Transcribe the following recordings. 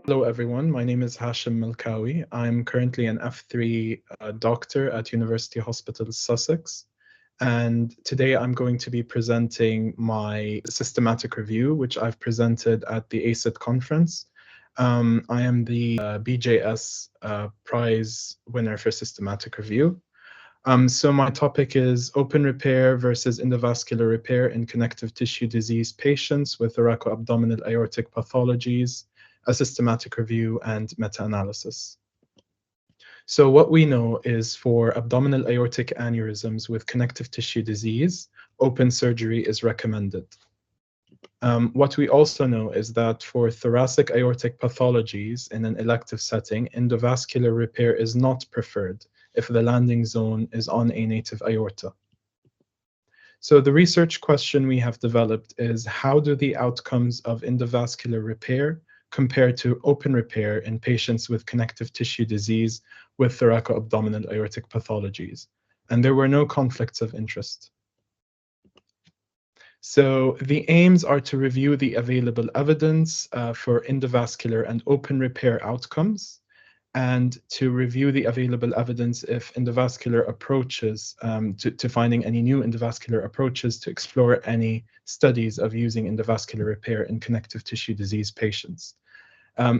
Hello, everyone. My name is Hashem Malkawi. I'm currently an F3 doctor at University Hospital Sussex. And today I'm going to be presenting my systematic review, which I've presented at the ASiT conference. I am the BJS Prize winner for systematic review. So my topic is open repair versus endovascular repair in connective tissue disease patients with thoracoabdominal aortic pathologies, a systematic review, and meta-analysis. So what we know is for abdominal aortic aneurysms with connective tissue disease, open surgery is recommended. What we also know is that for thoracic aortic pathologies in an elective setting, endovascular repair is not preferred if the landing zone is on a native aorta. So the research question we have developed is, how do the outcomes of endovascular repair compare to open repair in patients with connective tissue disease with thoracoabdominal aortic pathologies? And there were no conflicts of interest. So the aims are to review the available evidence for endovascular and open repair outcomes, and to review the available evidence if endovascular approaches, to finding any new endovascular approaches to explore any studies of using endovascular repair in connective tissue disease patients.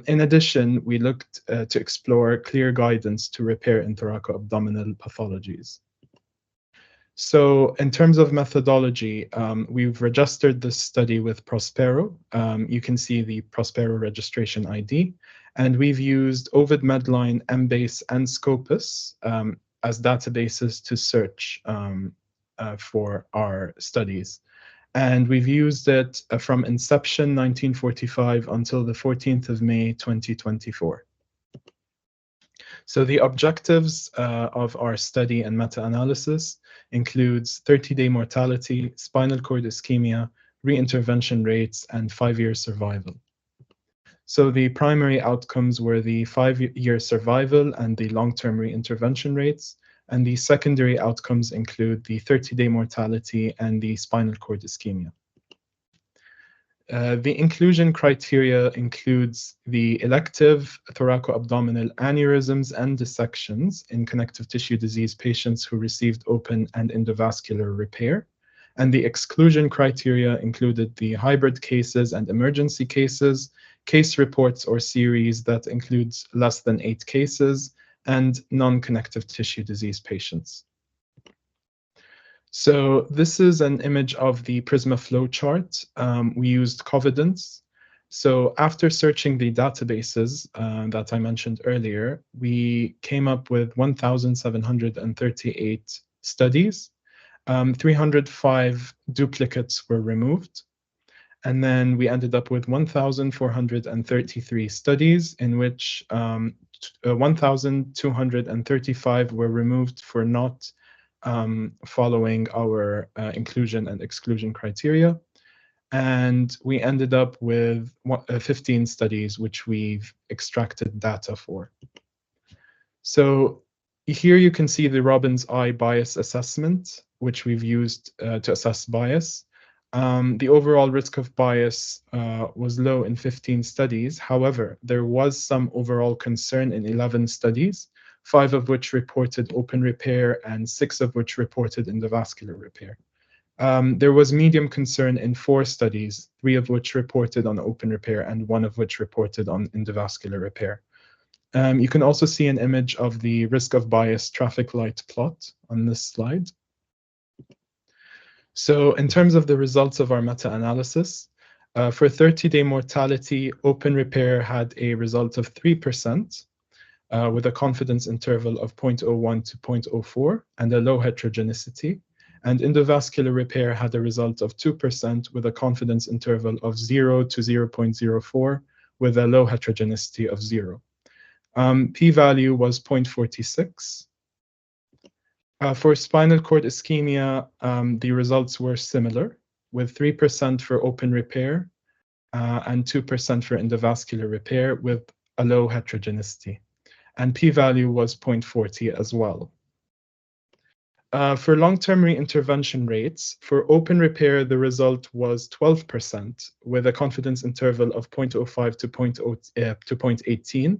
In addition, we looked to explore clear guidance to repair in thoracoabdominal pathologies. So in terms of methodology, we've registered this study with Prospero. You can see the Prospero registration ID. And we've used Ovid Medline, Embase, and Scopus as databases to search for our studies. And we've used it from inception 1945 until the 14th of May 2024. So the objectives of our study and meta-analysis includes 30-day mortality, spinal cord ischemia, reintervention rates, and 5-year survival. So the primary outcomes were the 5-year survival and the long-term reintervention rates, and the secondary outcomes include the 30-day mortality and the spinal cord ischemia. The inclusion criteria includes the elective thoracoabdominal aneurysms and dissections in connective tissue disease patients who received open and endovascular repair. And the exclusion criteria included the hybrid cases and emergency cases, case reports or series that includes less than 8 cases, and non-connective tissue disease patients. So this is an image of the Prisma flowchart. We used Covidence. So after searching the databases that I mentioned earlier, we came up with 1,738 studies. 305 duplicates were removed. And then we ended up with 1,433 studies in which 1,235 were removed for not following our inclusion and exclusion criteria. And we ended up with 15 studies which we've extracted data for. So here you can see the Robbins I bias assessment, which we've used to assess bias. The overall risk of bias was low in 15 studies. However, there was some overall concern in 11 studies, 5 of which reported open repair and 6 of which reported endovascular repair. There was medium concern in 4 studies, 3 of which reported on open repair and 1 of which reported on endovascular repair. You can also see an image of the risk of bias traffic light plot on this slide. So in terms of the results of our meta-analysis, for 30-day mortality, open repair had a result of 3%, with a confidence interval of 0.01 to 0.04 and a low heterogeneity. And endovascular repair had a result of 2% with a confidence interval of 0 to 0.04 with a low heterogeneity of 0. P-value was 0.46. For spinal cord ischemia, the results were similar, with 3% for open repair and 2% for endovascular repair with a low heterogeneity. And p-value was 0.40 as well. For long-term reintervention rates, for open repair, the result was 12%, with a confidence interval of 0.05 to 0.18,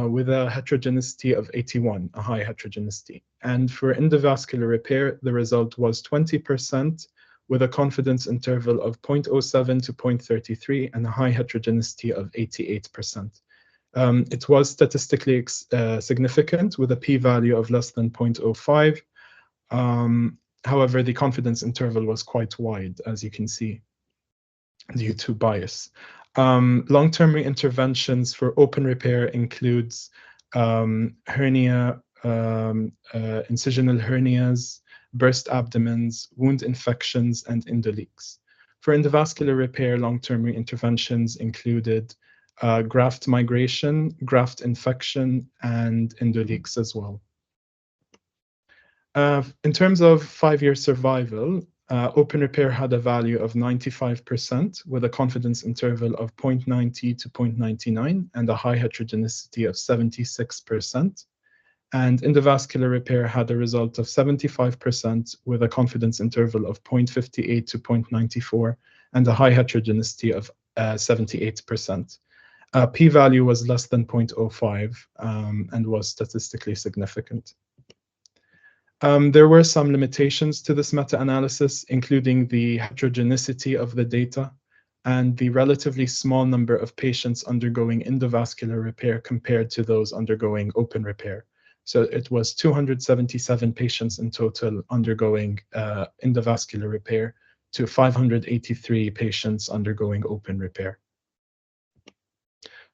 with a heterogeneity of 81, a high heterogeneity. And for endovascular repair, the result was 20%, with a confidence interval of 0.07 to 0.33 and a high heterogeneity of 88%. It was statistically significant with a p-value of less than 0.05. However, the confidence interval was quite wide, as you can see, due to bias. Long-term reinterventions for open repair includes hernia, incisional hernias, burst abdomens, wound infections, and endoleaks. For endovascular repair, long-term reinterventions included graft migration, graft infection, and endoleaks as well. In terms of 5-year survival, open repair had a value of 95% with a confidence interval of 0.90 to 0.99 and a high heterogeneity of 76%. And endovascular repair had a result of 75% with a confidence interval of 0.58 to 0.94 and a high heterogeneity of 78%. P-value was less than 0.05 and was statistically significant. There were some limitations to this meta-analysis, including the heterogeneity of the data and the relatively small number of patients undergoing endovascular repair compared to those undergoing open repair. So it was 277 patients in total undergoing endovascular repair to 583 patients undergoing open repair.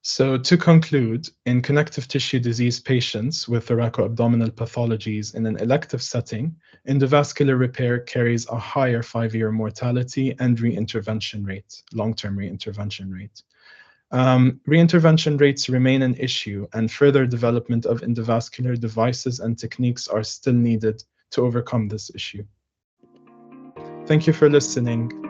So to conclude, in connective tissue disease patients with thoracoabdominal pathologies in an elective setting, endovascular repair carries a higher 5-year mortality and reintervention rate, long-term reintervention rate. Reintervention rates remain an issue, and further development of endovascular devices and techniques are still needed to overcome this issue. Thank you for listening.